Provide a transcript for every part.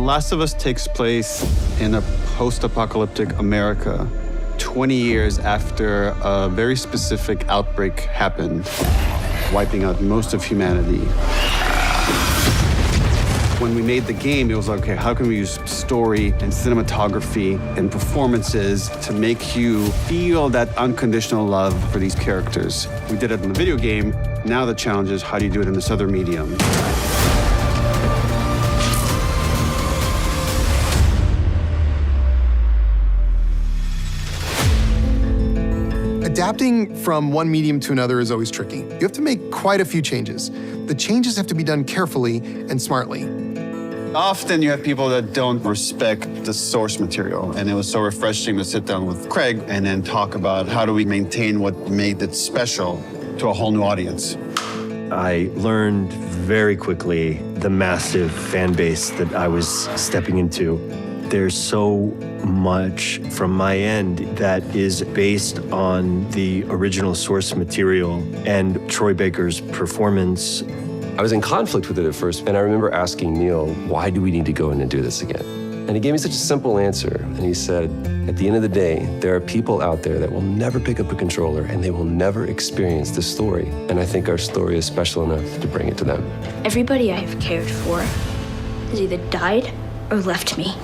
Last of Us takes place in a post-apocalyptic America 20 years after a very specific outbreak happened, wiping out most of humanity. When we made the game, it was like, okay, how can we use story and cinematography and performances to make you feel that unconditional love for these characters? We did it in the video game. Now the challenge is, how do you do it in this other medium? Adapting from one medium to another is always tricky. You have to make quite a few changes. The changes have to be done carefully and smartly. Often you have people that don't respect the source material, and it was so refreshing to sit down with Craig and then talk about how do we maintain what made it special to a whole new audience. I learned very quickly the massive fan base that I was stepping into. There's so much from my end that is based on the original source material and Troy Baker's performance. I was in conflict with it at first, and I remember asking Neil, why do we need to go in and do this again? And he gave me such a simple answer, and he said, at the end of the day, there are people out there that will never pick up a controller and they will never experience this story. And I think our story is special enough to bring it to them. Everybody I've cared for has either died or left me.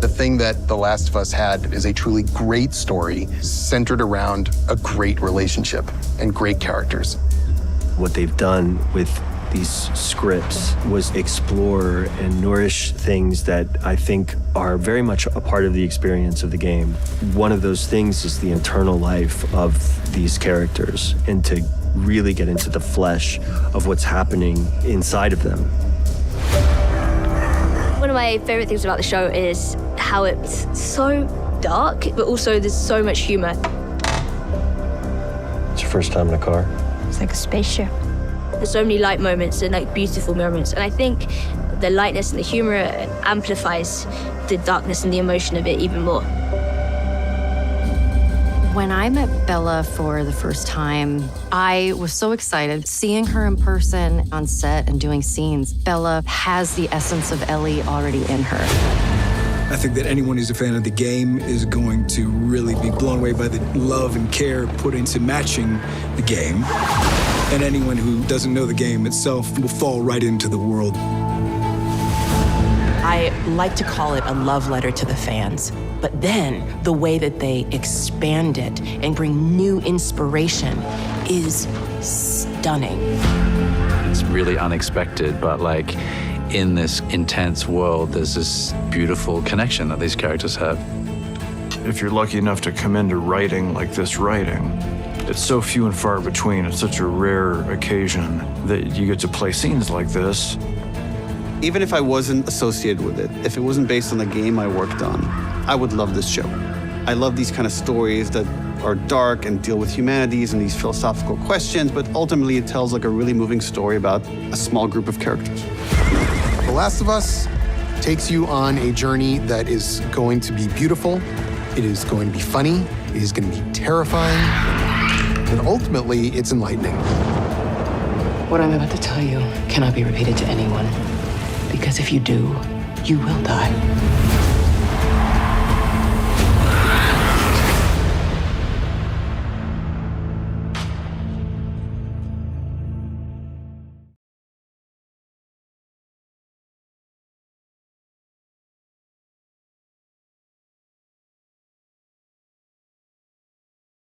The thing that The Last of Us had is a truly great story centered around a great relationship and great characters. What they've done with these scripts was explore and nourish things that I think are very much a part of the experience of the game. One of those things is the internal life of these characters, and to really get into the flesh of what's happening inside of them. One of my favorite things about the show is how it's so dark, but also there's so much humor. It's your first time in a car? It's like a spaceship. There's so many light moments and like beautiful moments, and I think the lightness and the humor amplifies the darkness and the emotion of it even more. When I met Bella for the first time, I was so excited. Seeing her in person on set and doing scenes, Bella has the essence of Ellie already in her. I think that anyone who's a fan of the game is going to really be blown away by the love and care put into matching the game. And anyone who doesn't know the game itself will fall right into the world. I like to call it a love letter to the fans, but then the way that they expand it and bring new inspiration is stunning. It's really unexpected, but like in this intense world, there's this beautiful connection that these characters have. If you're lucky enough to come into writing like this writing, it's so few and far between. It's such a rare occasion that you get to play scenes like this. Even if I wasn't associated with it, if it wasn't based on the game I worked on, I would love this show. I love these kind of stories that are dark and deal with humanities and these philosophical questions, but ultimately it tells like a really moving story about a small group of characters. The Last of Us takes you on a journey that is going to be beautiful, it is going to be funny, it is going to be terrifying, and ultimately it's enlightening. What I'm about to tell you cannot be repeated to anyone, because if you do, you will die.